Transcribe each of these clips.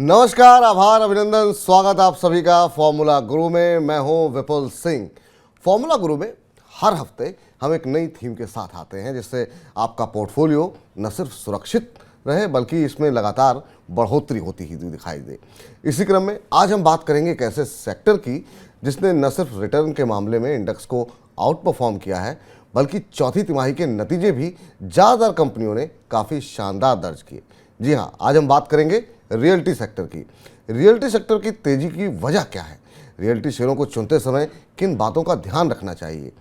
नमस्कार, आभार, अभिनंदन, स्वागत आप सभी का फॉर्मूला गुरु में। मैं हूं विपुल सिंह। फॉर्मूला गुरु में हर हफ्ते हम एक नई थीम के साथ आते हैं जिससे आपका पोर्टफोलियो न सिर्फ सुरक्षित रहे बल्कि इसमें लगातार बढ़ोतरी होती ही दिखाई दे। इसी क्रम में आज हम बात करेंगे एक ऐसे सेक्टर की जिसने न सिर्फ रिटर्न के मामले में इंडेक्स को आउट परफॉर्म किया है बल्कि चौथी तिमाही के नतीजे भी ज़्यादातर कंपनियों ने काफ़ी शानदार दर्ज किए। जी हाँ, आज हम बात करेंगे रियल्टी सेक्टर की। रियल्टी सेक्टर की तेजी की वजह क्या है? रियल्टी शेयरों को चुनते समय किन बातों का ध्यान रखना चाहिए?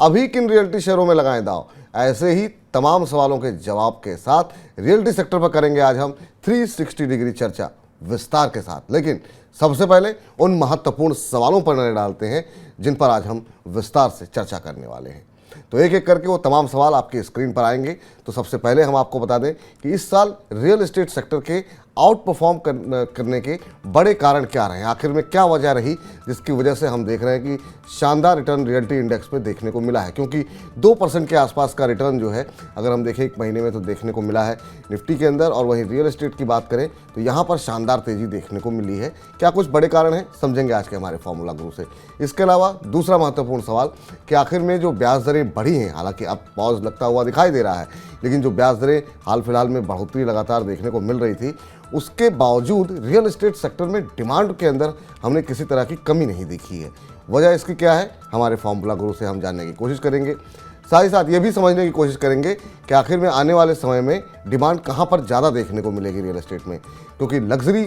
अभी किन रियल्टी शेयरों में लगाएं दांव? ऐसे ही तमाम सवालों के जवाब के साथ रियल्टी सेक्टर पर करेंगे आज हम 360 डिग्री चर्चा विस्तार के साथ। लेकिन सबसे पहले उन महत्वपूर्ण सवालों पर नजर डालते हैं जिन पर आज हम विस्तार से चर्चा करने वाले हैं। तो एक एक करके वो तमाम सवाल आपकी स्क्रीन पर आएंगे। तो सबसे पहले हम आपको बता दें कि इस साल रियल एस्टेट सेक्टर के आउट परफॉर्म करने के बड़े कारण क्या रहे हैं, आखिर में क्या वजह रही जिसकी वजह से हम देख रहे हैं कि शानदार रिटर्न रियल्टी इंडेक्स में देखने को मिला है। क्योंकि 2% के आसपास का रिटर्न जो है अगर हम देखें एक महीने में तो देखने को मिला है निफ्टी के अंदर, और वहीं रियल एस्टेट की बात करें तो यहाँ पर शानदार तेजी देखने को मिली है। क्या कुछ बड़े कारण हैं, समझेंगे आज के हमारे फॉर्मूला गुरु से। इसके अलावा दूसरा महत्वपूर्ण सवाल कि आखिर में जो ब्याज दरें बढ़ी हैं, हालांकि अब पॉज लगता हुआ दिखाई दे रहा है, लेकिन जो ब्याज दरें हाल फिलहाल में बढ़ोतरी लगातार देखने को मिल रही थी, उसके बावजूद रियल एस्टेट सेक्टर में डिमांड के अंदर हमने किसी तरह की कमी नहीं देखी है। वजह इसकी क्या है, हमारे फॉर्मूला गुरु से हम जानने की कोशिश करेंगे। साथ ही साथ ये भी समझने की कोशिश करेंगे कि आखिर में आने वाले समय में डिमांड कहाँ पर ज़्यादा देखने को मिलेगी रियल एस्टेट में, क्योंकि लग्जरी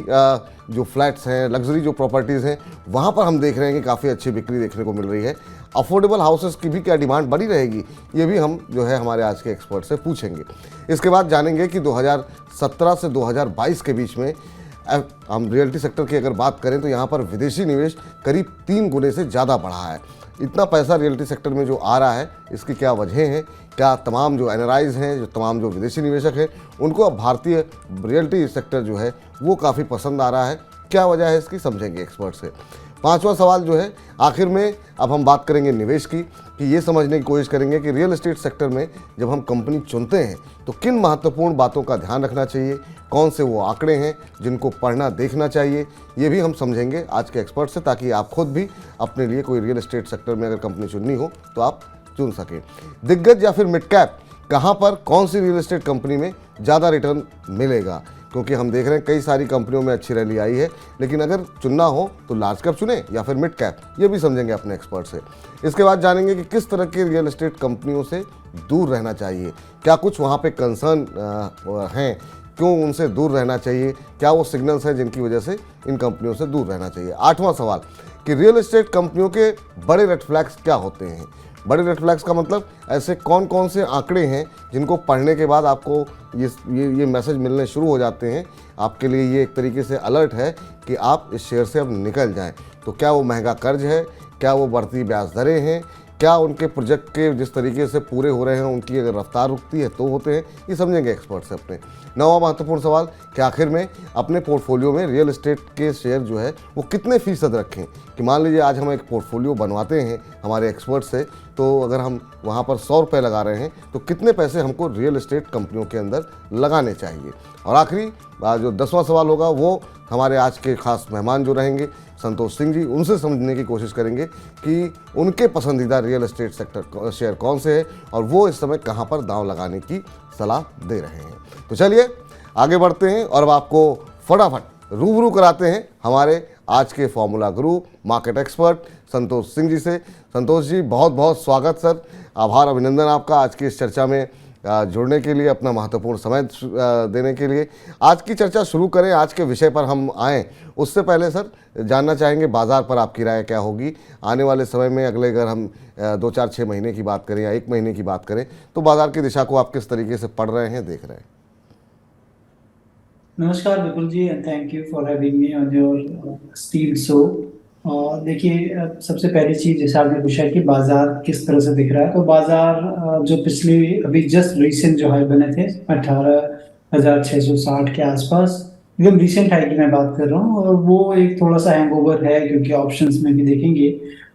जो फ्लैट्स हैं, लग्जरी जो प्रॉपर्टीज़ हैं, वहाँ पर हम देख रहे हैं कि काफ़ी अच्छी बिक्री देखने को मिल रही है। अफोर्डेबल हाउसेस की भी क्या डिमांड बनी रहेगी, ये भी हम जो है हमारे आज के एक्सपर्ट से पूछेंगे। इसके बाद जानेंगे कि 2017 से 2022 के बीच में हम रियल्टी सेक्टर की अगर बात करें तो यहाँ पर विदेशी निवेश करीब 3 गुने से ज़्यादा बढ़ा है। इतना पैसा रियल्टी सेक्टर में जो आ रहा है, इसकी क्या वजह हैं? क्या तमाम जो एनआरआईज हैं, जो तमाम जो विदेशी निवेशक हैं, उनको अब भारतीय रियल्टी सेक्टर जो है वो काफ़ी पसंद आ रहा है? क्या वजह है इसकी, समझेंगे एक्सपर्ट से। पांचवा सवाल जो है, आखिर में अब हम बात करेंगे निवेश की, कि ये समझने की कोशिश करेंगे कि रियल एस्टेट सेक्टर में जब हम कंपनी चुनते हैं तो किन महत्वपूर्ण बातों का ध्यान रखना चाहिए, कौन से वो आंकड़े हैं जिनको पढ़ना देखना चाहिए, ये भी हम समझेंगे आज के एक्सपर्ट से, ताकि आप खुद भी अपने लिए कोई रियल एस्टेट सेक्टर में अगर कंपनी चुननी हो तो आप चुन सकें। दिग्गज या फिर मिड कैप, कहाँ पर कौन सी रियल एस्टेट कंपनी में ज़्यादा रिटर्न मिलेगा, क्योंकि हम देख रहे हैं कई सारी कंपनियों में अच्छी रैली आई है, लेकिन अगर चुनना हो तो लार्ज कैप चुने या फिर मिड कैप, ये भी समझेंगे अपने एक्सपर्ट से। इसके बाद जानेंगे कि किस तरह के रियल एस्टेट कंपनियों से दूर रहना चाहिए, क्या कुछ वहाँ पे कंसर्न हैं, क्यों उनसे दूर रहना चाहिए, क्या वो सिग्नल्स हैं जिनकी वजह से इन कंपनियों से दूर रहना चाहिए। आठवां सवाल कि रियल एस्टेट कंपनियों के बड़े रेड फ्लैग्स क्या होते हैं। बड़े रेड फ्लैग्स का मतलब ऐसे कौन कौन से आंकड़े हैं जिनको पढ़ने के बाद आपको ये मैसेज मिलने शुरू हो जाते हैं, आपके लिए ये एक तरीके से अलर्ट है कि आप इस शेयर से अब निकल जाएं। तो क्या वो महंगा कर्ज है, क्या वो बढ़ती ब्याज दरें हैं, क्या उनके प्रोजेक्ट के जिस तरीके से पूरे हो रहे हैं उनकी अगर रफ्तार रुकती है तो होते हैं, ये समझेंगे एक्सपर्ट से अपने। नौवां महत्वपूर्ण सवाल कि आखिर में अपने पोर्टफोलियो में रियल एस्टेट के शेयर जो है वो कितने फीसद रखें, कि मान लीजिए आज हम एक पोर्टफोलियो बनवाते हैं हमारे एक्सपर्ट से, तो अगर हम वहाँ पर 100 रुपये लगा रहे हैं तो कितने पैसे हमको रियल एस्टेट कंपनियों के अंदर लगाने चाहिए। और आखिरी जो 10वां सवाल होगा वो हमारे आज के खास मेहमान जो रहेंगे संतोष सिंह जी, उनसे समझने की कोशिश करेंगे कि उनके पसंदीदा रियल एस्टेट सेक्टर शेयर कौन से हैं और वो इस समय कहां पर दांव लगाने की सलाह दे रहे हैं। तो चलिए आगे बढ़ते हैं और अब आपको फटाफट रूबरू कराते हैं हमारे आज के फॉर्मूला गुरु मार्केट एक्सपर्ट संतोष सिंह जी से। संतोष जी, बहुत बहुत स्वागत सर, आभार, अभिनंदन आपका आज की इस चर्चा में जुड़ने के लिए, अपना महत्वपूर्ण समय देने के लिए। आज की चर्चा शुरू करें, आज के विषय पर हम आएँ उससे पहले सर जानना चाहेंगे बाज़ार पर आपकी राय क्या होगी आने वाले समय में। अगले अगर हम 2, 4, 6 महीने की बात करें या 1 महीने की बात करें तो बाज़ार की दिशा को आप किस तरीके से पढ़ रहे हैं, देख रहे हैं? नमस्कार Vipul ji, and thank you for having me on your steel show. और देखिए, सबसे पहली चीज जैसे आपने पूछा कि बाजार किस तरह से दिख रहा है, तो बाजार जो पिछले अभी जस्ट रिसेंट जो हाई बने थे 18,660 के आसपास, एकदम रिसेंट हाई की मैं बात कर रहा हूँ, और वो एक थोड़ा सा हैंगओवर है क्योंकि ऑप्शंस में भी देखेंगे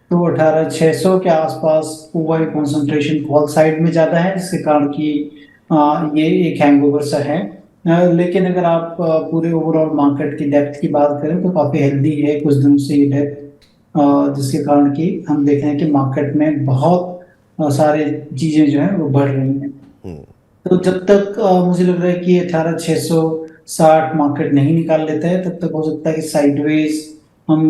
तो 18,600 के आसपास ओवर कंसंट्रेशन कॉल साइड में ज्यादा है, जिसके कारण कि ये एक हैंगओवर सा है। लेकिन अगर आप पूरे ओवरऑल मार्केट की डेप्थ की बात करें तो काफी हेल्दी है कुछ दिनों से ये डेप्थ, जिसके कारण कि हम देख रहे हैं कि मार्केट में बहुत सारे चीजें जो है वो बढ़ रही हैं। तो जब तक मुझे लग रहा है कि 18,660 मार्केट नहीं निकाल लेता है तब तक हो सकता है कि साइडवेज हम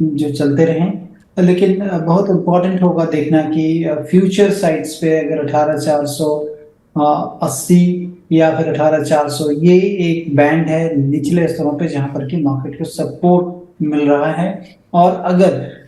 जो चलते रहें। लेकिन बहुत इम्पोर्टेंट होगा देखना कि फ्यूचर साइड्स पे अगर 18,480 या फिर 18,400, ये एक बैंड है निचले स्तरों पे जहां पर कि मार्केट को सपोर्ट मिल रहा है। और अगर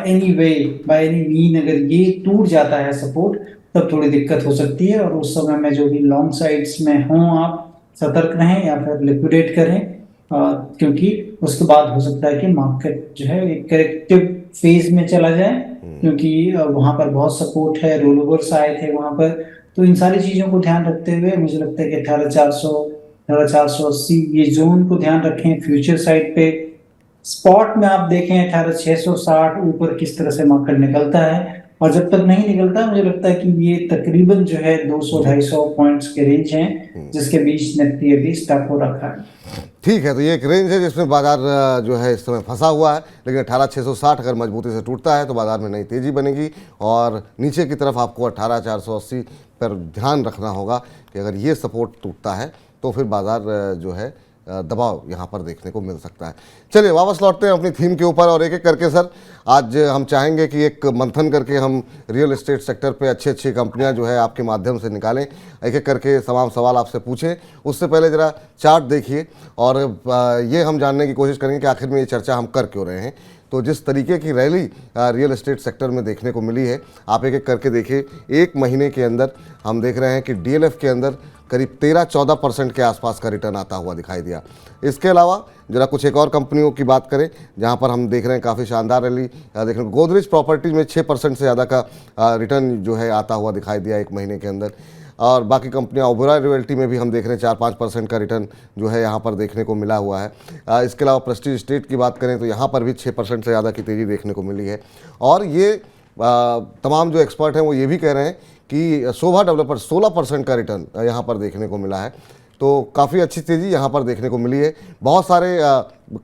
any way by any mean अगर ये टूट जाता है सपोर्ट, तब थोड़ी दिक्कत हो सकती है। और उस समय में जो भी लॉन्ग साइड्स में हों आप सतर्क रहें या फिर लिक्विडेट करें, क्योंकि उसके बाद हो सकता है कि मार्केट जो है एक करेक्टिव फेज में चला जाए, क्योंकि वहां पर बहुत सपोर्ट है, रोल ओवर्स आए थे वहां पर। तो इन सारी चीजों को ध्यान रखते हुए मुझे लगता है कि 18,400, 18,480 ये जोन को ध्यान रखें फ्यूचर साइड पे। स्पॉट में आप देखें 18,660 ऊपर किस तरह से मार्केट निकलता है, और जब तक नहीं निकलता मुझे लगता है कि ये तकरीबन जो है 200-250 पॉइंट्स के रेंज हैं जिसके बीच निफ्टी अभी स्टक हो रखा है। ठीक है, तो ये एक रेंज है जिसमें बाजार जो है इस समय फंसा हुआ है, लेकिन 18,660 अगर मजबूती से टूटता है तो बाजार में नई तेज़ी बनेगी। और नीचे की तरफ आपको 18,480 पर ध्यान रखना होगा कि अगर ये सपोर्ट टूटता है तो फिर बाजार जो है दबाव यहाँ पर देखने को मिल सकता है। चलिए वापस लौटते हैं अपनी थीम के ऊपर और एक एक करके सर आज हम चाहेंगे कि एक मंथन करके हम रियल एस्टेट सेक्टर पे अच्छी अच्छी कंपनियां जो है आपके माध्यम से निकालें, एक एक करके तमाम सवाल आपसे पूछें। उससे पहले ज़रा चार्ट देखिए और ये हम जानने की कोशिश करेंगे कि आखिर में ये चर्चा हम कर क्यों रहे हैं। तो जिस तरीके की रैली रियल एस्टेट सेक्टर में देखने को मिली है, आप एक एक करके देखिए। एक महीने के अंदर हम देख रहे हैं कि डीएलएफ के अंदर करीब 13-14% के आसपास का रिटर्न आता हुआ दिखाई दिया। इसके अलावा जरा कुछ एक और कंपनियों की बात करें जहां पर हम देख रहे हैं काफ़ी शानदार रैली देखने को। गोदरेज प्रॉपर्टीज में 6% से ज़्यादा का रिटर्न जो है आता हुआ दिखाई दिया एक महीने के अंदर। और बाकी कंपनियां ओबेरॉय रियल्टी में भी हम देख रहे हैं 4-5% का रिटर्न जो है यहाँ पर देखने को मिला हुआ है। इसके अलावा प्रेस्टीज एस्टेट की बात करें तो यहाँ पर भी 6% से ज़्यादा की तेज़ी देखने को मिली है। और ये तमाम जो एक्सपर्ट हैं वो ये भी कह रहे हैं कि शोभा डेवलपर 16% का रिटर्न यहाँ पर देखने को मिला है। तो काफ़ी अच्छी तेज़ी यहाँ पर देखने को मिली है। बहुत सारे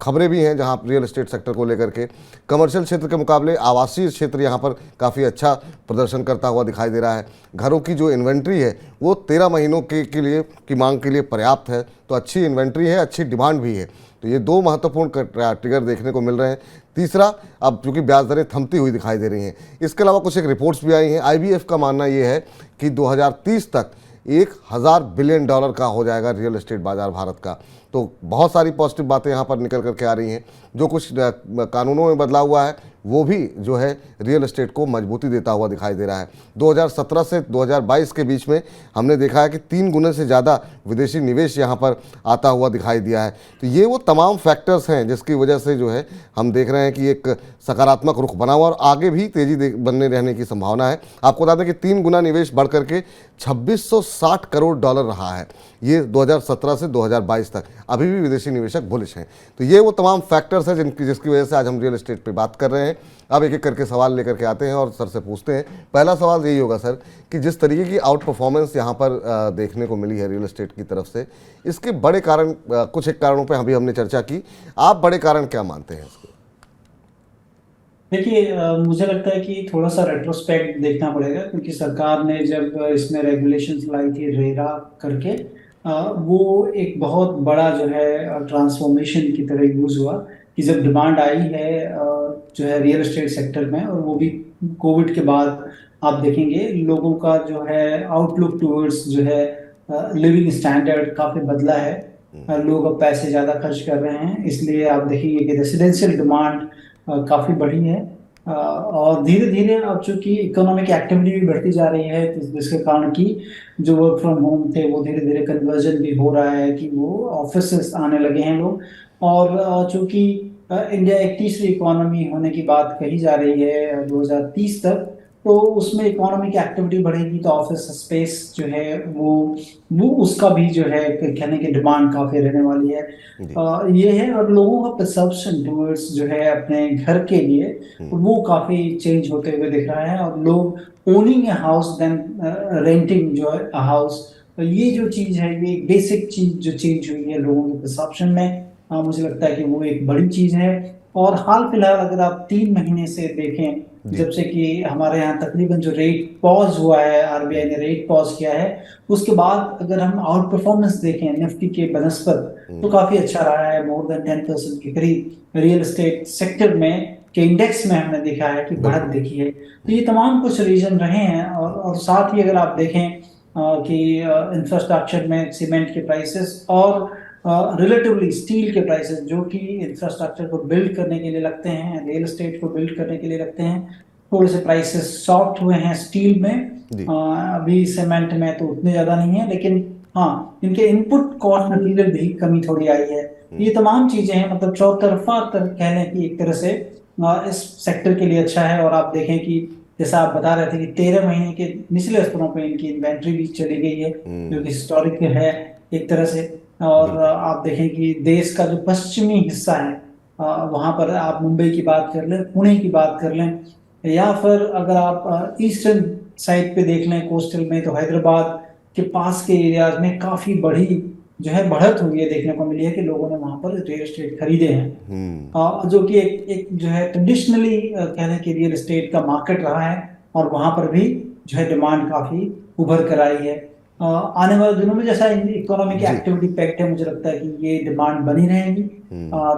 खबरें भी हैं जहाँ रियल एस्टेट सेक्टर को लेकर के कमर्शियल क्षेत्र के मुकाबले आवासीय क्षेत्र यहाँ पर काफ़ी अच्छा प्रदर्शन करता हुआ दिखाई दे रहा है। घरों की जो इन्वेंट्री है वो 13 महीनों के लिए की मांग के लिए पर्याप्त है। तो अच्छी इन्वेंट्री है, अच्छी डिमांड भी है। तो ये दो महत्वपूर्ण ट्रिगर देखने को मिल रहे हैं। तीसरा, अब चूंकि ब्याज दरें थमती हुई दिखाई दे रही हैं। इसके अलावा कुछ एक रिपोर्ट्स भी आई हैं। आईबीएफ का मानना ये है कि 2030 तक 1,000 बिलियन डॉलर का हो जाएगा रियल एस्टेट बाजार भारत का। तो बहुत सारी पॉजिटिव बातें यहाँ पर निकल करके आ रही हैं। जो कुछ कानूनों में बदलाव हुआ है वो भी जो है रियल एस्टेट को मजबूती देता हुआ दिखाई दे रहा है। 2017 से 2022 के बीच में हमने देखा है कि 3 गुने से ज़्यादा विदेशी निवेश यहाँ पर आता हुआ दिखाई दिया है। तो ये वो तमाम फैक्टर्स हैं जिसकी वजह से जो है हम देख रहे हैं कि एक सकारात्मक रुख बना हुआ और आगे भी तेज़ी बनने रहने की संभावना है। आपको बता दें कि 3 गुना निवेश बढ़ करके 2660 करोड़ डॉलर रहा है ये 2017 से 2022 तक। अभी भी विदेशी निवेशक बुलिश हैं। तो ये वो तमाम फैक्टर्स हैं जिसकी वजह से आज हम रियल एस्टेट पे बात कर रहे हैं। अब एक एक करके सवाल लेकर के आते हैं और सर से पूछते हैं। पहला सवाल यही होगा सर कि जिस तरीके की आउट परफॉर्मेंस यहाँ पर देखने को मिली है रियल एस्टेट की तरफ से, इसके बड़े कारण कुछ एक कारणों पर हमने चर्चा की। आप बड़े कारण क्या मानते हैं इसके? देखिए, मुझे लगता है कि थोड़ा सा रेट्रोस्पेक्ट देखना पड़ेगा, क्योंकि सरकार ने जब इसमें रेगुलेशंस लाई थी रेरा करके, वो एक बहुत बड़ा जो है ट्रांसफॉर्मेशन की तरह यूज हुआ कि जब डिमांड आई है जो है रियल एस्टेट सेक्टर में, और वो भी कोविड के बाद आप देखेंगे लोगों का जो है आउटलुक टूवर्ड्स जो है लिविंग स्टैंडर्ड काफी बदला है। लोग अब पैसे ज्यादा खर्च कर रहे हैं, इसलिए आप देखेंगे कि रेसिडेंशियल डिमांड काफी बढ़ी है। और धीरे धीरे अब चूंकि इकोनॉमिक एक्टिविटी भी बढ़ती जा रही है, तो जिसके कारण कि जो वर्क फ्रॉम होम थे वो धीरे धीरे कन्वर्जन भी हो रहा है कि वो ऑफिस आने लगे हैं लोग। और चूंकि इंडिया एक तीसरी इकोनॉमी होने की बात कही जा रही है 2030 तक, तो उसमें इकोनॉमिक एक्टिविटी बढ़ेगी तो ऑफिस स्पेस जो है वो उसका भी जो है कहने की डिमांड काफी रहने वाली है। ये है, और लोगों का परसेप्शन टूवर्ड्स जो है अपने घर के लिए वो काफी चेंज होते हुए दिख रहा है। और लोग owning a house then renting जो है हाउस ये जो चीज़ है, ये बेसिक चीज़ जो चेंज हुई है लोगों के परसेप्शन में, मुझे लगता है कि वो एक बड़ी चीज़ है। और हाल फिलहाल अगर आप 3 महीने से देखें, जी। जब से कि हमारे यहाँ तकरीबन जो रेट पॉज हुआ है, आरबीआई ने रेट पॉज किया है, उसके बाद अगर हम आउट परफॉर्मेंस देखें निफ्टी के बनस्पत, तो काफी अच्छा रहा है। मोर देन 10% के करीब रियल एस्टेट सेक्टर में के इंडेक्स में हमने देखा है कि बढ़त बिल्कुल। देखी है। तो ये तमाम कुछ रीजन रहे हैं। और साथ ही अगर आप देखें कि इंफ्रास्ट्रक्चर में सीमेंट के प्राइसेस और रिलेटिवली स्टील के प्राइसेस, जो कि इंफ्रास्ट्रक्चर को बिल्ड करने के लिए लगते हैं, रियल एस्टेट को बिल्ड करने के लिए लगते हैं, थोड़े से प्राइसेस सॉफ्ट हुए हैं स्टील में। जी। अभी सीमेंट में तो उतने ज्यादा नहीं है, लेकिन हाँ, इनके इनपुट कॉस्ट मटेरियल भी कमी थोड़ी आई है। ये तमाम चीजें हैं, मतलब चौतरफा कह लें कि एक तरह से इस सेक्टर के लिए अच्छा है। और आप देखें कि जैसा आप बता रहे थे कि 13 महीने के निचले स्तरों पर इनकी इन्वेंट्री भी चली गई है, जो कि हिस्टोरिक है एक तरह से। और बिल्कुल। आप देखें कि देश का जो पश्चिमी हिस्सा है, वहां पर आप मुंबई की बात कर लें, पुणे की बात कर लें, या फिर अगर आप ईस्टर्न साइड पे देख लें कोस्टल में, तो हैदराबाद के पास के एरियाज में काफी बड़ी जो है बढ़त हुई है, देखने को मिली है कि लोगों ने वहां पर रियल एस्टेट खरीदे हैं। जो कि एक जो है ट्रेडिशनली कह लें कि रियल एस्टेट का मार्केट रहा है, और वहां पर भी जो है डिमांड काफी उभर कर आई है। आने वाले दिनों में जैसा इकोनॉमिक जी। एक्टिविटी पैक्ट है, मुझे लगता है कि ये डिमांड बनी रहेगी।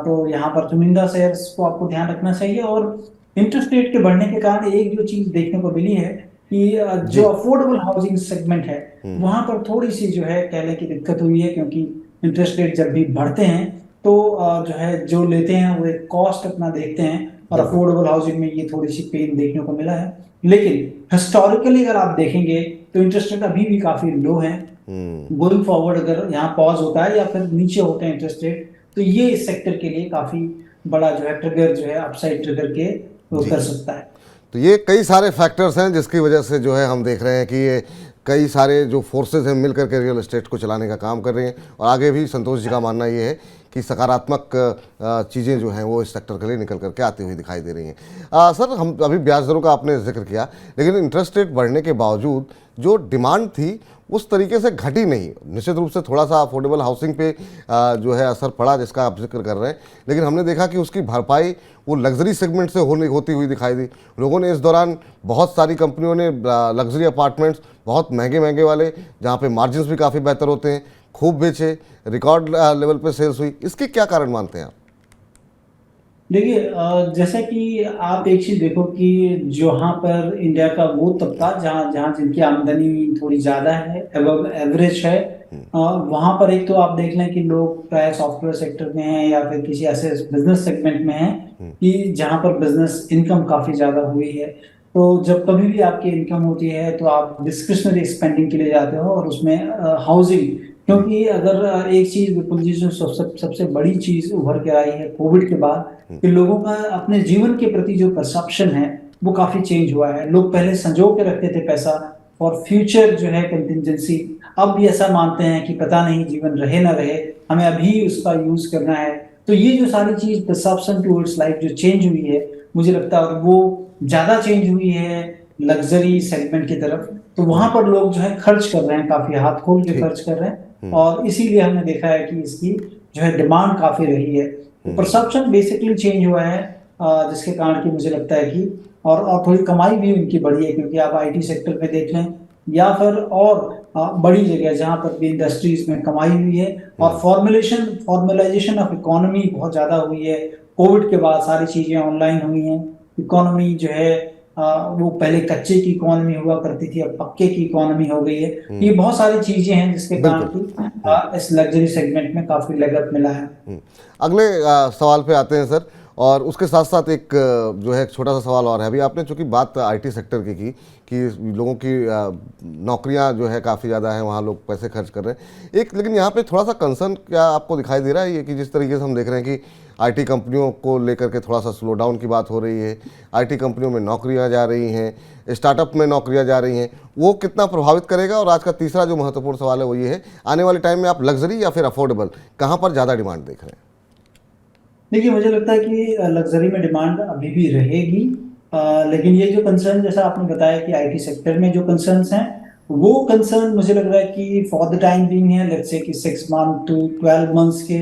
तो यहाँ पर चुनिंदा शेयर्स को आपको ध्यान रखना चाहिए। और इंटरेस्ट रेट के बढ़ने के कारण एक जो चीज देखने को मिली है कि जो जी। अफोर्डेबल हाउसिंग सेगमेंट है, वहां पर थोड़ी सी जो है कह लें कि दिक्कत हुई है, क्योंकि इंटरेस्ट रेट जब भी बढ़ते हैं तो जो है जो लेते हैं वो एक कॉस्ट अपना देखते हैं, और बिल्कुल। अफोर्डेबल हाउसिंग में ये थोड़ी सी पेन देखने को मिला है। लेकिन हिस्टोरिकली अगर आप देखेंगे तो इंटरेस्ट रेट अभी भी काफी लो है। गोइंग फॉरवर्ड अगर यहाँ पॉज होता है या फिर नीचे होते हैं इंटरेस्ट रेट, तो ये इस सेक्टर के लिए काफी बड़ा जो है ट्रिगर, जो है अपसाइड ट्रिगर के वो जी। कर सकता है। तो ये कई सारे फैक्टर्स हैं जिसकी वजह से जो है हम देख रहे हैं कि ये कई सारे जो फोर्सेस हैं मिलकर के रियल एस्टेट को चलाने का काम कर रही हैं। और आगे भी संतोष जी का मानना ये है कि सकारात्मक चीज़ें जो हैं वो इस सेक्टर के लिए निकल करके आती हुई दिखाई दे रही हैं। सर, हम अभी ब्याज दरों का आपने जिक्र किया, लेकिन इंटरेस्ट रेट बढ़ने के बावजूद जो डिमांड थी उस तरीके से घटी नहीं। निश्चित रूप से थोड़ा सा अफोर्डेबल हाउसिंग पे जो है असर पड़ा जिसका आप जिक्र कर रहे हैं, लेकिन हमने देखा कि उसकी भरपाई वो लग्जरी सेगमेंट से होती हुई दिखाई दी। लोगों ने इस दौरान, बहुत सारी कंपनियों ने लग्जरी अपार्टमेंट्स बहुत महंगे महंगे वाले, जहाँ पे मार्जिन्स भी काफ़ी बेहतर होते हैं, खूब बेचे, रिकॉर्ड लेवल पे सेल्स हुई। इसके क्या कारण मानते हैं आप? देखिए, जैसा कि आप एक चीज देखो कि जहाँ पर इंडिया का वो तबका जहाँ जहाँ जिनकी आमदनी थोड़ी ज्यादा है, एवब एवरेज है, वहां पर एक तो आप देख लें कि लोग प्राय सॉफ्टवेयर सेक्टर में हैं या फिर किसी ऐसे बिजनेस सेगमेंट में हैं कि जहाँ पर बिजनेस इनकम काफी ज्यादा हुई है। तो जब कभी भी आपकी इनकम होती है तो आप डिस्क्रिशनरी स्पेंडिंग के लिए जाते हो, और उसमें हाउसिंग, क्योंकि अगर एक चीज विपुल जी जो सबसे बड़ी चीज उभर के आई है कोविड के बाद, कि लोगों का अपने जीवन के प्रति जो परसेप्शन है वो काफी चेंज हुआ है। लोग पहले संजो के रखते थे पैसा और फ्यूचर जो है कंटिजेंसी, अब भी ऐसा मानते हैं कि पता नहीं जीवन रहे ना रहे, हमें अभी उसका यूज करना है। तो ये जो सारी चीज परसेप्शन टूवर्ड्स लाइफ जो चेंज हुई है, मुझे लगता है, और वो ज्यादा चेंज हुई है लग्जरी सेगमेंट की तरफ। तो वहां जी। पर लोग जो है खर्च कर रहे हैं, काफी हाथ खोल के ठीक। खर्च कर रहे हैं, और इसीलिए हमने देखा है कि इसकी जो है डिमांड काफी रही है। तो परसेप्शन बेसिकली चेंज हुआ है, जिसके कारण कि मुझे लगता है कि और थोड़ी कमाई भी उनकी बढ़ी है, क्योंकि आप आईटी सेक्टर में देख लें या फिर और बड़ी जगह जहां पर भी इंडस्ट्रीज में कमाई हुई है, और फॉर्मलाइजेशन ऑफ इकोनॉमी बहुत ज्यादा हुई है। कोविड के बाद सारी चीजें ऑनलाइन हुई हैं। इकोनॉमी जो है वो पहले कच्चे की इकोनॉमी हुआ करती थी, अब पक्के की इकोनॉमी हो गई है। ये बहुत सारी चीजें हैं जिसके कारण बिल्कुल। कि इस लग्जरी सेगमेंट में काफी लेग मिला है। अगले सवाल पे आते हैं सर, और उसके साथ साथ एक जो है एक छोटा सा सवाल और है। अभी आपने चूंकि बात आईटी सेक्टर की कि लोगों की नौकरियां जो है काफ़ी ज़्यादा हैं, वहाँ लोग पैसे खर्च कर रहे हैं। एक लेकिन यहाँ पे थोड़ा सा कंसर्न क्या आपको दिखाई दे रहा है ये कि जिस तरीके से हम देख रहे हैं कि आईटी कंपनियों को लेकर के थोड़ा सा स्लो डाउन की बात हो रही है, आईटी कंपनियों में नौकरियां जा रही हैं, स्टार्टअप में नौकरियां जा रही हैं, वो कितना प्रभावित करेगा? और आज का तीसरा जो महत्वपूर्ण सवाल है वो ये है, आने वाले टाइम में आप लग्जरी या फिर अफोर्डेबल कहाँ पर ज़्यादा डिमांड देख रहे हैं? देखिए, मुझे लगता है कि लग्जरी में डिमांड अभी भी रहेगी, लेकिन ये जो कंसर्न जैसा आपने बताया कि आईटी सेक्टर में जो कंसर्न्स हैं, वो कंसर्न मुझे लग रहा है कि फॉर द टाइम बीइंग है, लेट्स से कि 6 मंथ टू 12 मंथ्स के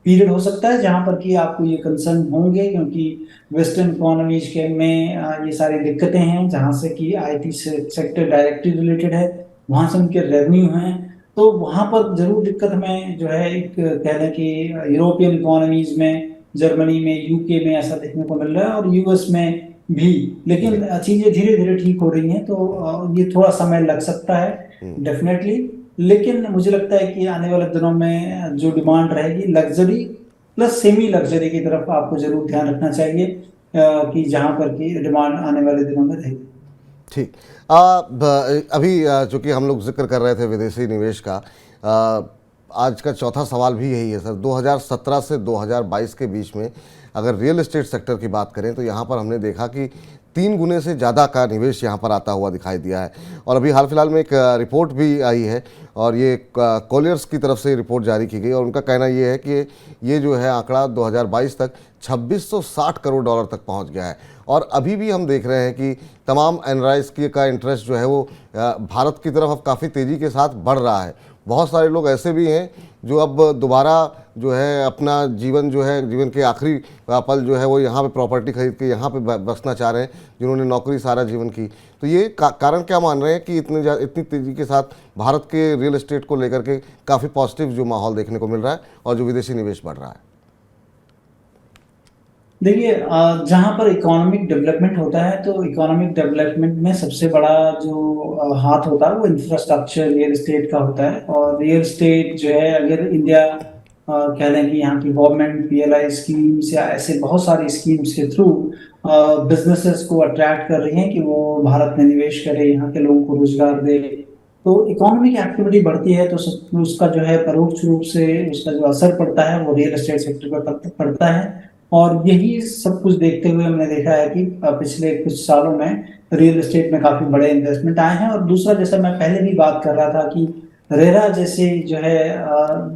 पीरियड हो सकता है जहां पर कि आपको ये कंसर्न होंगे, क्योंकि वेस्टर्न इकोनॉमीज के में ये सारी दिक्कतें हैं जहां से कि आईटी सेक्टर डायरेक्टली रिलेटेड है, वहां से उनके रेवेन्यू हैं। तो वहां पर जरूर दिक्कत हमें जो है एक कह लें कि यूरोपियन इकोनॉमीज में, जर्मनी में, यूके में ऐसा देखने को मिल रहा है, और यूएस में भी। जी। लेकिन चीजें धीरे धीरे ठीक हो रही हैं, तो ये थोड़ा समय लग सकता है हम्म। डेफिनेटली। लेकिन मुझे लगता है कि आने वाले दिनों में जो डिमांड रहेगी लग्जरी प्लस सेमी लग्जरी की तरफ आपको जरूर ध्यान रखना चाहिए, कि जहां पर की डिमांड आने वाले दिनों में रहेगी। ठीक। अभी चूंकि हम लोग जिक्र कर रहे थे विदेशी निवेश का, आज का चौथा सवाल भी यही है सर। 2017 से 2022 के बीच में अगर रियल एस्टेट सेक्टर की बात करें तो यहाँ पर हमने देखा कि 3 गुने से ज़्यादा का निवेश यहाँ पर आता हुआ दिखाई दिया है। और अभी हाल फिलहाल में एक रिपोर्ट भी आई है, और ये कॉलियर्स की तरफ से रिपोर्ट जारी की गई, और उनका कहना ये है कि ये जो है आंकड़ा 2022 तक 2660 करोड़ डॉलर तक पहुंच गया है। और अभी भी हम देख रहे हैं कि तमाम एनराइज की का इंटरेस्ट जो है वो भारत की तरफ अब काफ़ी तेज़ी के साथ बढ़ रहा है। बहुत सारे लोग ऐसे भी हैं जो अब दोबारा जो है अपना जीवन जो है, जीवन के आखिरी पल जो है वो यहाँ पे प्रॉपर्टी खरीद के यहाँ पे बसना चाह रहे हैं, जिन्होंने नौकरी सारा जीवन की। तो ये कारण क्या मान रहे हैं कि इतनी तेज़ी के साथ भारत के रियल एस्टेट को लेकर के काफ़ी पॉजिटिव जो माहौल देखने को मिल रहा है और जो विदेशी निवेश बढ़ रहा है? देखिए, जहाँ पर इकोनॉमिक डेवलपमेंट होता है तो इकोनॉमिक डेवलपमेंट में सबसे बड़ा जो हाथ होता है वो इंफ्रास्ट्रक्चर रियल एस्टेट का होता है। और रियल एस्टेट जो है, अगर इंडिया कह लें कि यहाँ की गवर्नमेंट पीएलआई स्कीम्स या ऐसे बहुत सारी स्कीम्स के थ्रू बिजनेसेस को अट्रैक्ट कर रही हैं कि वो भारत में निवेश करे, यहाँ के लोगों को रोजगार दे, तो इकोनॉमिक एक्टिविटी बढ़ती है, तो उसका जो है परोक्ष रूप से उसका जो असर पड़ता है वो रियल एस्टेट सेक्टर पर पड़ता है। और यही सब कुछ देखते हुए हमने देखा है कि पिछले कुछ सालों में रियल एस्टेट में काफी बड़े इन्वेस्टमेंट आए हैं। और दूसरा, जैसा मैं पहले भी बात कर रहा था कि रेरा जैसे जो है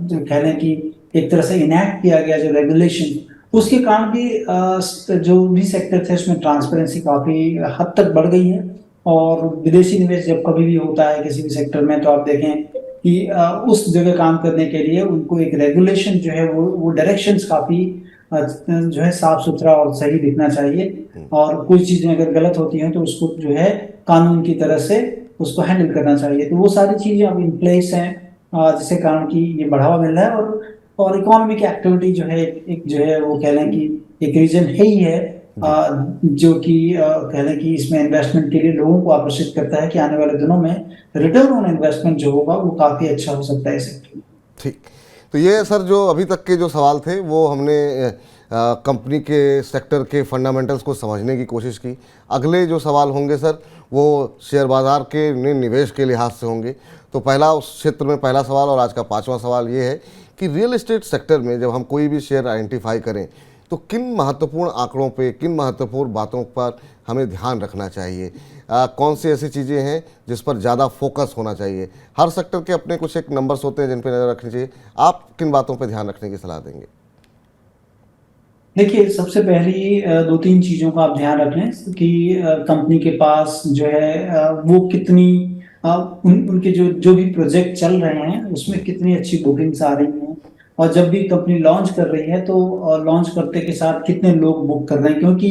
जो कह लें कि एक तरह से इनैक्ट किया गया जो रेगुलेशन, उसके कारण भी जो भी सेक्टर थे उसमें ट्रांसपेरेंसी काफी हद तक बढ़ गई है। और विदेशी निवेश जब कभी भी होता है किसी भी सेक्टर में, तो आप देखें कि उस जगह काम करने के लिए उनको एक रेगुलेशन जो है वो डायरेक्शंस काफी जो है साफ सुथरा और सही दिखना चाहिए। और कोई चीजें अगर गलत होती हैं तो उसको जो है कानून की तरह से उसको हैंडल करना चाहिए। तो वो सारी चीजें अब इन प्लेस हैं, जिसके कारण कि ये बढ़ावा मिल रहा है। और इकोनॉमिक एक्टिविटी जो है एक जो है वो कह लें कि एक रीजन है ही है, जो कि कह लें कि इसमें इन्वेस्टमेंट के लिए लोगों को आकर्षित करता है कि आने वाले दिनों में रिटर्न ऑन इन्वेस्टमेंट जो होगा वो काफी अच्छा हो सकता है इस सेक्टर में। ठीक। तो ये सर जो अभी तक के जो सवाल थे वो हमने कंपनी के सेक्टर के फंडामेंटल्स को समझने की कोशिश की। अगले जो सवाल होंगे सर वो शेयर बाज़ार के निवेश के लिहाज से होंगे। तो पहला उस क्षेत्र में पहला सवाल और आज का पांचवा सवाल ये है कि रियल एस्टेट सेक्टर में जब हम कोई भी शेयर आइडेंटिफाई करें तो किन महत्वपूर्ण आंकड़ों पे, किन महत्वपूर्ण बातों पर हमें ध्यान रखना चाहिए? कौन सी ऐसी चीज़ें हैं जिस पर ज़्यादा फोकस होना चाहिए? हर सेक्टर के अपने कुछ एक नंबर्स होते हैं जिन पर नज़र रखनी चाहिए। आप किन बातों पर ध्यान रखने की सलाह देंगे? देखिए, सबसे पहली दो तीन चीजों का आप ध्यान रख लें कि कंपनी के पास जो है वो कितनी उनके जो भी प्रोजेक्ट चल रहे हैं उसमें कितनी अच्छी बुकिंग्स आ रही हैं। और जब भी कंपनी लॉन्च कर रही है तो लॉन्च करते के साथ कितने लोग बुक कर रहे हैं, क्योंकि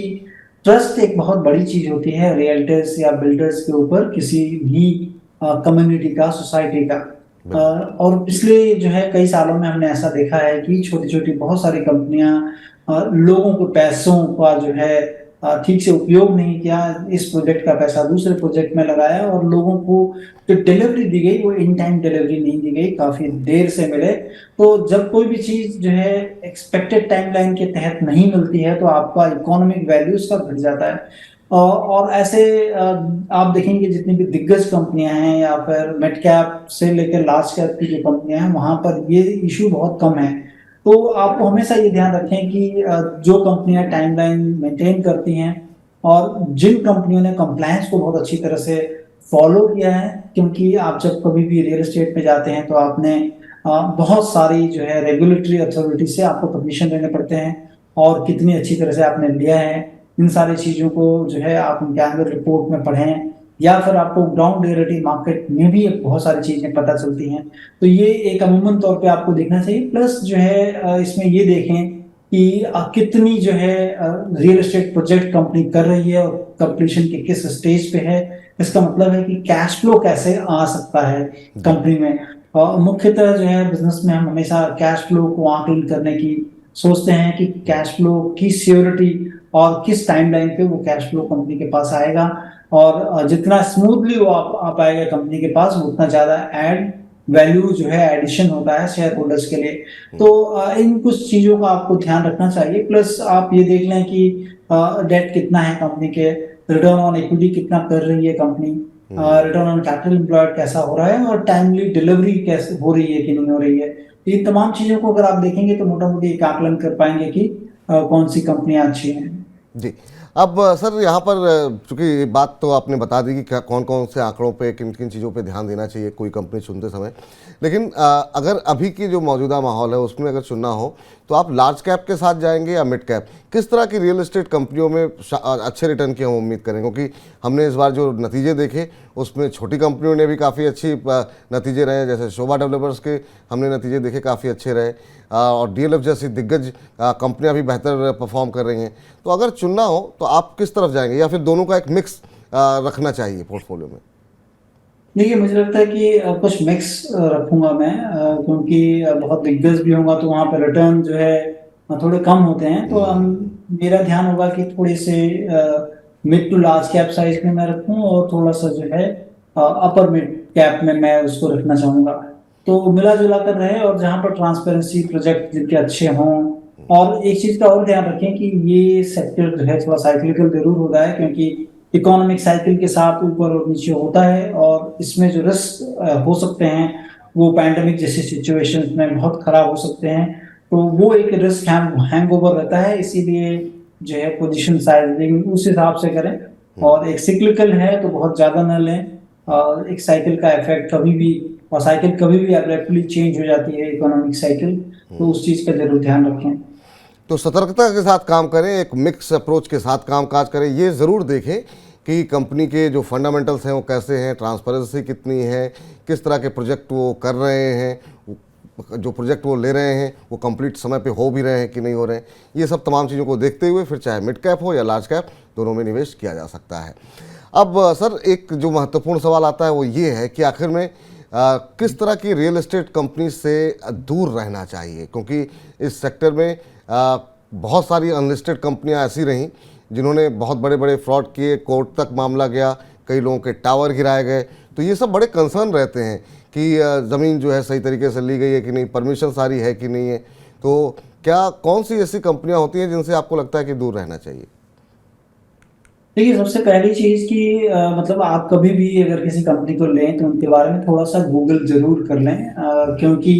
ट्रस्ट एक बहुत बड़ी चीज होती है रियल्टर्स या बिल्डर्स के ऊपर, किसी भी कम्युनिटी का, सोसाइटी का। और पिछले जो है कई सालों में हमने ऐसा देखा है कि छोटी छोटी बहुत सारी कंपनियां लोगों को पैसों का जो है ठीक से उपयोग नहीं किया, इस प्रोजेक्ट का पैसा दूसरे प्रोजेक्ट में लगाया, और लोगों को जो डिलीवरी दी गई वो इन टाइम डिलीवरी नहीं दी गई, काफी देर से मिले। तो जब कोई भी चीज जो है एक्सपेक्टेड टाइमलाइन के तहत नहीं मिलती है तो आपका इकोनॉमिक वैल्यू उसका घट जाता है। और ऐसे आप देखेंगे जितनी भी दिग्गज कंपनियां हैं या फिर मिड कैप से लेकर लार्ज कैप की जो कंपनियां हैं वहां पर ये इशू बहुत कम है। तो आपको हमेशा ये ध्यान रखें कि जो कंपनियां टाइमलाइन मेंटेन करती हैं और जिन कंपनियों ने कंप्लायंस को बहुत अच्छी तरह से फॉलो किया है, क्योंकि आप जब कभी भी रियल एस्टेट पे जाते हैं तो आपने बहुत सारी जो है रेगुलेटरी अथॉरिटी से आपको परमिशन लेने पड़ते हैं, और कितनी अच्छी तरह से आपने लिया है इन सारी चीजों को जो है आप उनके एनुअल रिपोर्ट में पढ़ें या फिर आपको ग्राउंड रियलिटी मार्केट में भी बहुत सारी चीजें पता चलती हैं। तो ये एक अमूमन तौर पे आपको देखना चाहिए। प्लस जो है इसमें ये देखें कि कितनी जो है रियल एस्टेट प्रोजेक्ट कंपनी कर रही है और कंप्लीशन के किस स्टेज पे है। इसका मतलब है कि कैश फ्लो कैसे आ सकता है कंपनी में। मुख्यतः जो है बिजनेस में हम हमेशा कैश फ्लो को आकलन करने की सोचते हैं कि कैश फ्लो की सियोरिटी और किस टाइमलाइन पे वो कैश फ्लो कंपनी के पास आएगा, और जितना स्मूथली वो आ पाएगा कंपनी के पास, उतना ज्यादा एड वैल्यू जो है एडिशन होता है शेयर होल्डर्स के लिए। तो इन कुछ चीजों का आपको ध्यान रखना चाहिए। प्लस आप ये देख लें कि डेट कितना है कंपनी के, रिटर्न ऑन इक्विटी कितना कर रही है company, return on capital employed कैसा हो रहा है, और टाइमली डिलीवरी कैसे हो रही है कि नहीं हो रही है। इन तमाम चीजों को अगर आप देखेंगे तो मोटा मोटी एक आकलन कर पाएंगे कि कौन सी कंपनियां अच्छी हैं। जी। अब सर यहाँ पर चूंकि बात तो आपने बता दी कि कौन कौन से आंकड़ों पे किन किन चीज़ों पे ध्यान देना चाहिए कोई कंपनी चुनते समय, लेकिन अगर अभी की जो मौजूदा माहौल है उसमें अगर चुनना हो तो आप लार्ज कैप के साथ जाएंगे या मिड कैप? किस तरह की रियल एस्टेट कंपनियों में अच्छे रिटर्न की हम उम्मीद करें? क्योंकि हमने इस बार जो नतीजे देखे उसमें छोटी कंपनियों ने भी काफ़ी अच्छी नतीजे रहे, जैसे शोभा डेवलपर्स के हमने नतीजे देखे काफ़ी अच्छे रहे, और डीएलएफ जैसी दिग्गज कंपनियां भी बेहतर परफॉर्म कर रही हैं। तो अगर चुनना हो तो आप किस तरफ जाएंगे, या फिर दोनों का एक मिक्स रखना चाहिए पोर्टफोलियो में? देखिए, मुझे लगता है कि कुछ मिक्स रखूंगा मैं, क्योंकि बहुत दिग्गज भी होगा तो वहाँ पे रिटर्न जो है थोड़े कम होते हैं। तो मेरा ध्यान होगा कि थोड़े से mid to large cap size में मैं रखूं, और थोड़ा सा जो है अपर मिड कैप में मैं उसको रखना चाहूंगा। तो मिला जुला कर रहे, और जहाँ पर ट्रांसपेरेंसी प्रोजेक्ट जिनके अच्छे हों। और एक चीज का और ध्यान रखें कि ये सेक्टर जो है थोड़ा साइक्लिकल जरूर होता है, क्योंकि इकोनॉमिक साइकिल के साथ ऊपर और नीचे होता है, और इसमें जो रिस्क हो सकते हैं वो पैंडेमिक जैसी सिचुएशंस में बहुत खराब हो सकते हैं। तो वो एक रिस्क हैंगओवर रहता है, इसीलिए जो है पोजीशन साइजिंग उस हिसाब से करें। और एक सिक्लिकल है तो बहुत ज्यादा न लें, और एक साइकिल का इफेक्ट कभी भी, और साइकिल कभी भी एब्रप्टली चेंज हो जाती है इकोनॉमिक साइकिल, तो उस चीज का जरूर ध्यान रखें। तो सतर्कता के साथ काम करें, एक मिक्स अप्रोच के साथ कामकाज करें। ये ज़रूर देखें कि कंपनी के जो फंडामेंटल्स हैं वो कैसे हैं, ट्रांसपेरेंसी कितनी है, किस तरह के प्रोजेक्ट वो कर रहे हैं, जो प्रोजेक्ट वो ले रहे हैं वो कंप्लीट समय पे हो भी रहे हैं कि नहीं हो रहे हैं। ये सब तमाम चीज़ों को देखते हुए फिर चाहे मिड कैप हो या लार्ज कैप, दोनों में निवेश किया जा सकता है। अब सर, एक जो महत्वपूर्ण सवाल आता है वो ये है कि आखिर में किस तरह की रियल एस्टेट कंपनी से दूर रहना चाहिए, क्योंकि इस सेक्टर में बहुत सारी अनलिस्टेड कंपनियां ऐसी रहीं जिन्होंने बहुत बड़े बड़े फ्रॉड किए, कोर्ट तक मामला गया, कई लोगों के टावर गिराए गए। तो ये सब बड़े कंसर्न रहते हैं कि ज़मीन जो है सही तरीके से ली गई है कि नहीं, परमिशन सारी है कि नहीं है। तो क्या कौन सी ऐसी कंपनियां होती हैं जिनसे आपको लगता है कि दूर रहना चाहिए? देखिए, सबसे पहली चीज कि मतलब आप कभी भी अगर किसी कंपनी को लें तो उनके बारे में थोड़ा सा गूगल जरूर कर लें, क्योंकि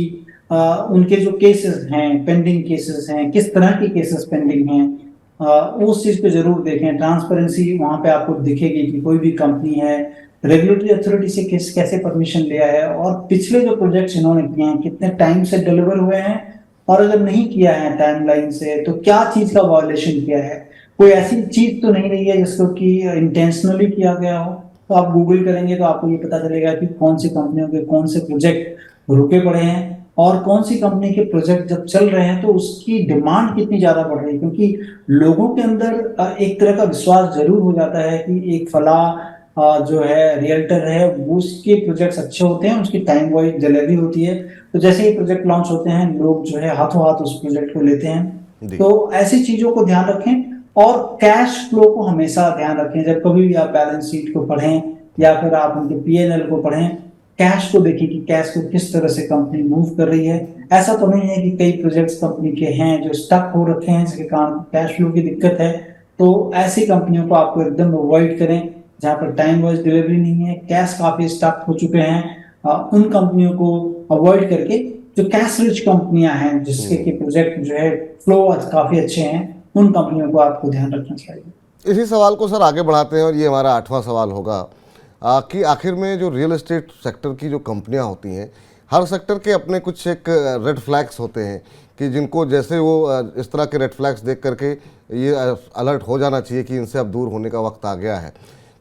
उनके जो केसेस हैं, पेंडिंग केसेस हैं, किस तरह के केसेस पेंडिंग हैं, उस चीज पे जरूर देखें। ट्रांसपेरेंसी वहां पे आपको दिखेगी कि कोई भी कंपनी है रेगुलेटरी अथॉरिटी से कैसे परमिशन लिया है, और पिछले जो प्रोजेक्ट्स इन्होंने किए हैं कितने टाइम से डिलीवर हुए हैं, और अगर नहीं किया है टाइमलाइन से तो क्या चीज का वायलेशन किया है। कोई ऐसी चीज तो नहीं रही है जिसको कि इंटेंशनली किया गया हो। तो आप गूगल करेंगे तो आपको ये पता चलेगा कि कौन सी कंपनियों के कौन से प्रोजेक्ट रुके पड़े हैं, और कौन सी कंपनी के प्रोजेक्ट जब चल रहे हैं तो उसकी डिमांड कितनी ज्यादा बढ़ रही है। क्योंकि लोगों के अंदर एक तरह का विश्वास जरूर हो जाता है कि एक फला जो है रियल्टर है, वो उसके प्रोजेक्ट्स अच्छे होते हैं, उसकी टाइम वाइज डिलीवरी होती है। तो जैसे ही प्रोजेक्ट लॉन्च होते हैं लोग जो है हाथों हाथ उस प्रोजेक्ट को लेते हैं। तो ऐसी चीजों को ध्यान रखें, और कैश फ्लो को हमेशा ध्यान रखें। जब कभी भी आप बैलेंस शीट को पढ़ें या फिर आप उनके पीएनएल को पढ़ें, कैश को देखिए कि कैश को किस तरह से कंपनी मूव कर रही है। ऐसा तो नहीं है कि कई प्रोजेक्ट्स कंपनी के हैं जो स्टक हो रखे हैं जिसके कारण कैश फ्लो की दिक्कत है। तो ऐसी कंपनियों को आपको एकदम अवॉइड करें जहां पर टाइम वाइज डिलीवरी नहीं है, कैश काफी स्टक हो चुके हैं। उन कंपनियों को अवॉइड करके जो कैश रिच कंपनियां हैं जिसके के प्रोजेक्ट जो है फ्लो काफी अच्छे हैं, उन कंपनियों को आपको ध्यान रखना चाहिए। इसी सवाल को सर आगे बढ़ाते हैं, और ये हमारा 8वां सवाल होगा कि आखिर में जो रियल एस्टेट सेक्टर की जो कंपनियां होती हैं, हर सेक्टर के अपने कुछ एक रेड फ्लैग्स होते हैं कि जिनको जैसे वो इस तरह के रेड फ्लैग्स देख करके ये अलर्ट हो जाना चाहिए कि इनसे अब दूर होने का वक्त आ गया है।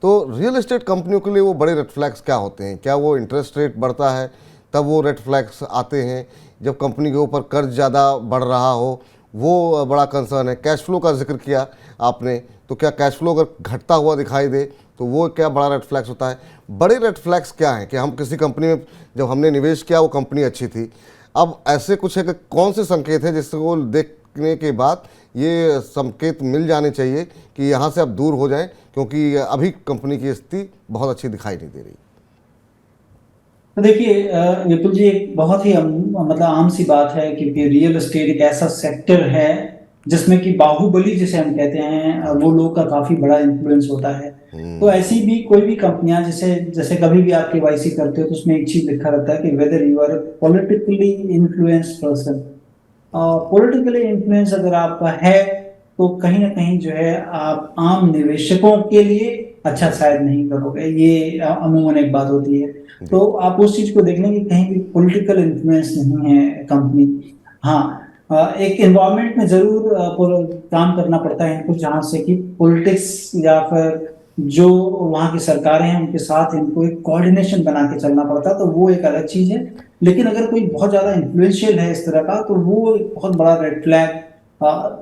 तो रियल एस्टेट कंपनियों के लिए वो बड़े रेड फ्लैग्स क्या होते हैं? क्या वो इंटरेस्ट रेट बढ़ता है तब वो रेड फ्लैग्स आते हैं? जब कंपनी के ऊपर कर्ज ज़्यादा बढ़ रहा हो वो बड़ा कंसर्न है। कैश फ्लो का जिक्र किया आपने, तो क्या कैश फ्लो अगर घटता हुआ दिखाई दे तो वो क्या बड़ा रेड फ्लैग्स होता है? बड़े रेड फ्लैग्स क्या हैं कि हम किसी कंपनी में जब हमने निवेश किया वो कंपनी अच्छी थी, अब ऐसे कुछ है कि कौन से संकेत है जिससे वो देखने के बाद ये संकेत मिल जाने चाहिए कि यहाँ से अब दूर हो जाएं, क्योंकि अभी कंपनी की स्थिति बहुत अच्छी दिखाई नहीं दे रही? तो देखिए विपुल जी, एक बहुत ही मतलब आम सी बात है, क्योंकि रियल एस्टेट एक ऐसा सेक्टर है जिसमें कि बाहुबली जिसे हम कहते हैं वो लोग का काफी बड़ा इन्फ्लुएंस होता है। तो ऐसी भी कोई भी कंपनियां, जैसे जैसे कभी भी आप केवाईसी करते हो तो उसमें एक चीज लिखा रहता है कि whether you are politically influenced person. Politically influence अगर आपका है तो कहीं ना कहीं जो है आप आम निवेशकों के लिए अच्छा शायद नहीं करोगे, ये अमूमन एक बात होती है। तो आप उस चीज को देख लें कि कहीं भी पॉलिटिकल इन्फ्लुएंस नहीं है कंपनी। हाँ, एक एनवायरनमेंट में जरूर काम करना पड़ता है इनको, जहां से कि पॉलिटिक्स या फिर जो वहाँ की सरकारें हैं उनके साथ इनको एक कोऑर्डिनेशन बना के चलना पड़ता है, तो वो एक अलग चीज है। लेकिन अगर कोई बहुत ज्यादा इन्फ्लुएंशियल है इस तरह का, तो वो एक बहुत बड़ा रेड फ्लैग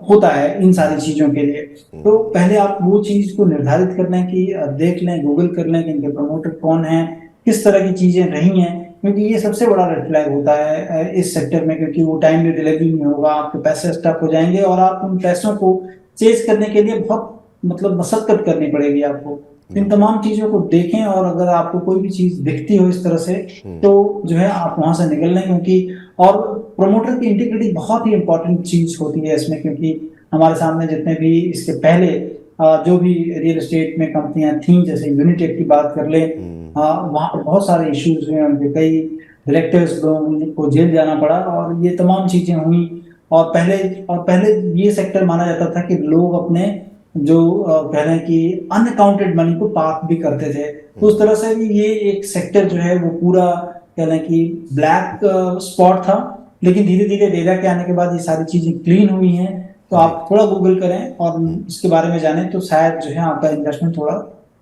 होता है इन सारी चीजों के लिए। तो पहले आप वो चीज को निर्धारित कर लें कि देख लें, गूगल कर लें कि इनके प्रमोटर कौन है, किस तरह की चीजें रही हैं, क्योंकि ये सबसे बड़ा रेड फ्लैग होता है इस सेक्टर में। क्योंकि वो टाइमली डिलीवरी नहीं होगा, आपके पैसे स्टक हो जाएंगे और आप उन पैसों को चेज करने के लिए बहुत मतलब मशक्कत करनी पड़ेगी आपको। इन तमाम चीजों को देखें और अगर आपको कोई भी चीज दिखती हो इस तरह से तो जो है आप वहां से निकल लें, क्योंकि और प्रोमोटर की इंटीग्रिटी बहुत ही इंपॉर्टेंट चीज होती है इसमें। क्योंकि हमारे सामने जितने भी इसके पहले जो भी रियल एस्टेट में कंपनियां थी, जैसे यूनिटेक की बात कर ले, वहां पर बहुत सारे इश्यूज हुए, उनके कई डायरेक्टर्स को जेल जाना पड़ा और ये तमाम चीजें हुई। और पहले ये सेक्टर माना जाता था कि लोग अपने जो कह रहे हैं कि अनअकाउंटेड मनी को पार्क भी करते थे। तो उस तरह से भी ये एक सेक्टर जो है वो पूरा कह रहे हैं कि ब्लैक स्पॉट था। लेकिन धीरे धीरे डेटा के आने के बाद ये सारी चीजें क्लीन हुई हैं। तो आप थोड़ा गूगल करें और इसके बारे में जानें तो शायद जो है आपका इन्वेस्टमेंट थोड़ा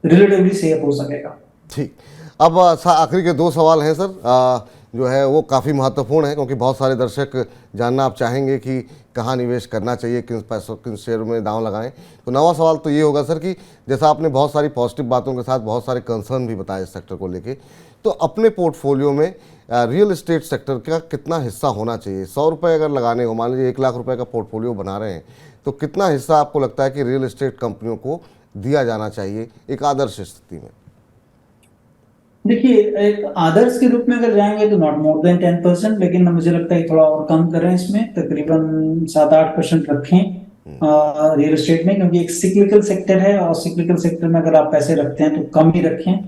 रिलेटिवली सेफ हो सकेगा। ठीक। अब आखिरी के दो सवाल हैं सर, जो है वो काफ़ी महत्वपूर्ण है, क्योंकि बहुत सारे दर्शक जानना आप चाहेंगे कि कहाँ निवेश करना चाहिए, किन पैसों किन शेयर में दांव लगाएं। तो नवा सवाल तो ये होगा सर कि जैसा आपने बहुत सारी पॉजिटिव बातों के साथ बहुत सारे कंसर्न भी बताए इस सेक्टर को लेके, तो अपने पोर्टफोलियो में रियल एस्टेट सेक्टर का कितना हिस्सा होना चाहिए? 100 रुपये अगर लगाने हो, मान लीजिए 1 लाख रुपए का पोर्टफोलियो बना रहे हैं, तो कितना हिस्सा आपको लगता है कि रियल एस्टेट कंपनियों को दिया जाना चाहिए एक आदर्श स्थिति में? देखिए, एक आदर्श के रूप में अगर जाएंगे तो नॉट मोर देन 10%, लेकिन मुझे लगता है थोड़ा और कम करें, इसमें तकरीबन 7-8% रखें रियल एस्टेट में, क्योंकि एक सिक्लिकल सेक्टर है और सिक्लिकल सेक्टर में अगर आप पैसे रखते हैं तो कम ही रखें।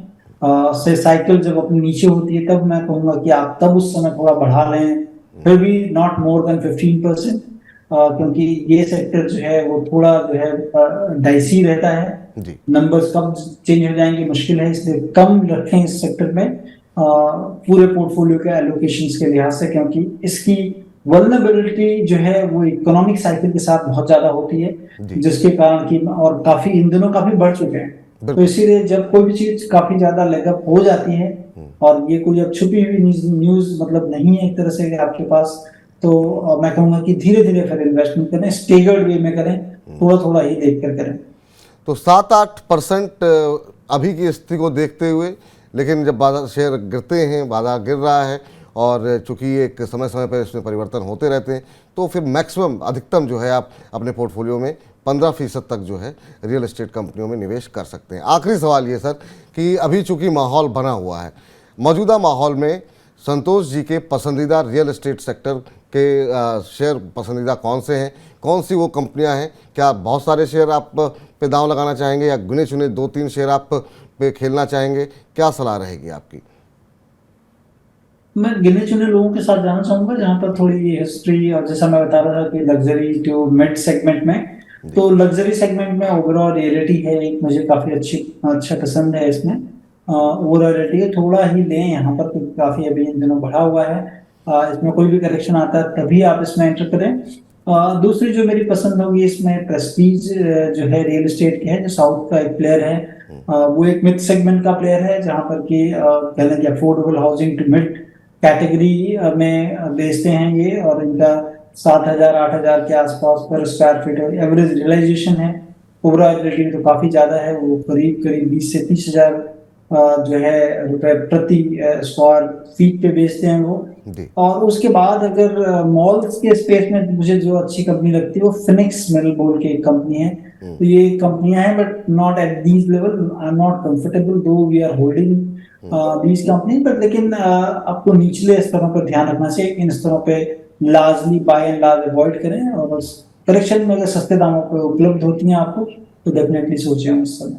से साइकिल जब अपनी नीचे होती है तब मैं कहूंगा कि आप तब उस समय थोड़ा बढ़ा लें, फिर भी नॉट मोर देन 15%, क्योंकि ये सेक्टर जो है वो थोड़ा जो है डाइसी रहता है। नंबर्स कब चेंज हो जाएंगे मुश्किल है, इसलिए कम रखें इस सेक्टर में पूरे पोर्टफोलियो के एलोकेशंस के लिहाज से, क्योंकि इसकी वल्नरेबिलिटी जो है वो इकोनॉमिक साइकिल के साथ बहुत ज्यादा होती है, जिसके कारण कि और काफी इन दिनों काफी बढ़ चुके हैं। तो इसीलिए जब कोई भी चीज काफी ज्यादा लेगअप हो जाती है और ये कोई अब छुपी हुई न्यूज मतलब नहीं है एक तरह से आपके पास, तो मैं कहूंगा कि धीरे धीरे फिर इन्वेस्टमेंट करें, स्टेगर्ड वे में करें, थोड़ा थोड़ा ही देख कर करें। तो 7-8% अभी की स्थिति को देखते हुए, लेकिन जब बाजार शेयर गिरते हैं, बाजार गिर रहा है और चूंकि एक समय समय पर इसमें परिवर्तन होते रहते हैं, तो फिर मैक्सिमम अधिकतम जो है आप अपने पोर्टफोलियो में 15% तक जो है रियल एस्टेट कंपनियों में निवेश कर सकते हैं। आखिरी सवाल ये सर कि अभी चूंकि माहौल बना हुआ है, मौजूदा माहौल में संतोष जी के पसंदीदा रियल एस्टेट सेक्टर के शेयर पसंदीदा कौन से हैं, कौन सी वो कंपनियां हैं? क्या बहुत सारे शेयर आप पे दांव लगाना चाहेंगे या गिने चुने 2-3 शेयर आप पे खेलना चाहेंगे? क्या सलाह रहेगी आपकी? मैं गिने चुने लोगों के साथ जाना चाहूंगा जहां पर थोड़ी हिस्ट्री, और जैसा मैं बता रहा था कि लग्जरी टू मिड सेगमेंट में, तो लग्जरी सेगमेंट में ओवरऑल रियलिटी है एक मुझे काफी अच्छा पसंद है। इसमें ओवरऑल रियलिटी है, थोड़ा ही लें यहाँ पर क्योंकि काफी अभी इन दिनों बढ़ा हुआ है। इसमें कोई भी करेक्शन आता है तभी आप इसमें एंटर करें। दूसरी जो मेरी पसंद होगी इसमें प्रेस्टीज जो है रियल एस्टेट की है, जो साउथ का एक प्लेयर है। वो एक मिड सेगमेंट का प्लेयर है, जहां पर कि कह लें कि affordable housing to mid category में बेचते हैं ये, और इनका 7,000 8,000 के आसपास पर स्क्वायर फीट एवरेज रियलाइजेशन है। ओवरऑल रेटिंग तो काफी ज्यादा है, वो करीब करीब 20 से 30 हजार जो है रुपए प्रति स्क्वायर फीट पे बेचते हैं वो। जी और उसके बाद अगर मॉल्स के स्पेस में मुझे जो अच्छी कंपनी लगती है वो फिनिक्स मिल बोल के एक कंपनी है। तो ये कंपनियां हैं but not at these level, I am not comfortable though we are holding these company, but लेकिन आपको निचले स्तरों पर ध्यान रखना चाहिए, इन स्तरों पे largely by and large avoid करें, और करेक्शन में अगर सस्ते दामों पर उपलब्ध होती हैं आपको तो डेफिनेटली सोचें उस समय।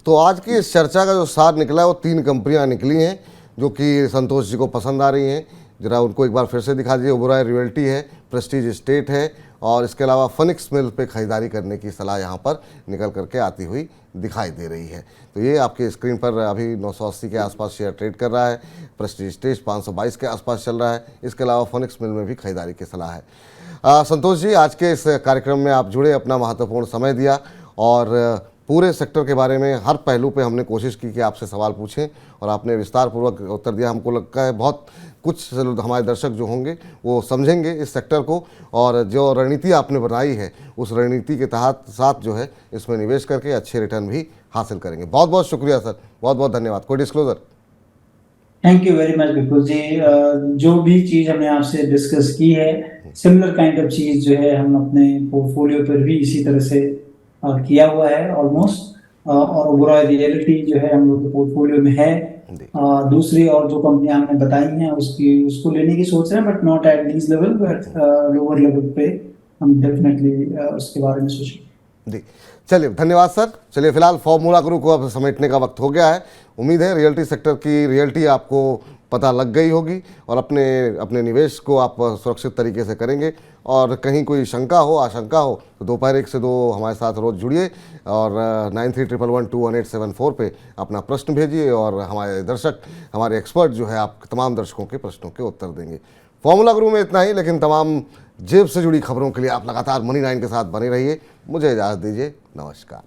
तो आज की इस चर्चा का जो सार निकला है वो 3 कंपनियां निकली हैं जो कि संतोष जी को पसंद आ रही हैं। जरा उनको एक बार फिर से दिखा दीजिए। ओबेरॉय रियल्टी है, प्रेस्टीज एस्टेट है, और इसके अलावा फिनिक्स मिल पे खरीदारी करने की सलाह यहाँ पर निकल करके आती हुई दिखाई दे रही है। तो ये आपके स्क्रीन पर अभी 980 के आसपास शेयर ट्रेड कर रहा है। प्रेस्टीज एस्टेट 522 के आसपास चल रहा है। इसके अलावा फिनिक्स मिल में भी खरीदारी की सलाह है। संतोष जी, आज के इस कार्यक्रम में आप जुड़े, अपना महत्वपूर्ण समय दिया, और पूरे सेक्टर के बारे में हर पहलू पे हमने कोशिश की कि आपसे सवाल पूछें, और आपने विस्तार पूर्वक उत्तर दिया। हमको लगता है बहुत कुछ हमारे दर्शक जो होंगे वो समझेंगे इस सेक्टर को, और जो रणनीति आपने बनाई है उस रणनीति के तहत साथ जो है इसमें निवेश करके अच्छे रिटर्न भी हासिल करेंगे। बहुत बहुत शुक्रिया सर, बहुत बहुत धन्यवाद। कोई disclosure? Thank you very much Vipul ji. जो भी चीज हमने आपसे डिस्कस की है, सिमिलर काइंड ऑफ चीज जो है हम अपने पोर्टफोलियो पर भी इसी तरह से किया हुआ है ऑलमोस्ट। और ओवरऑल रियलिटी जो है हम लोग के पोर्टफोलियो में है। दूसरी और जो कंपनियां हमने बताई हैं उसको लेने की सोच रहे हैं, but not at these level, but lower level पे हम डेफिनेटली उसके बारे में सोचेंगे। जी चलिए, धन्यवाद सर। चलिए, फिलहाल फॉर्मूला गुरु को अब समेटने का वक्त हो गया है। उम्मीद है रियल्टी सेक्टर की रियल्टी आपको पता लग गई होगी, और अपने अपने निवेश को आप सुरक्षित तरीके से करेंगे। और कहीं कोई शंका हो, आशंका हो, तो दोपहर 1 से 2 हमारे साथ रोज़ जुड़िए, और 9311121874 पे अपना प्रश्न भेजिए, और हमारे दर्शक, हमारे एक्सपर्ट जो है आप तमाम दर्शकों के प्रश्नों के उत्तर देंगे। फॉर्मूला गुरु में इतना ही, लेकिन तमाम जेब से जुड़ी खबरों के लिए आप लगातार मनी 9 के साथ बने रहिए। मुझे इजाज़त दीजिए, नमस्कार।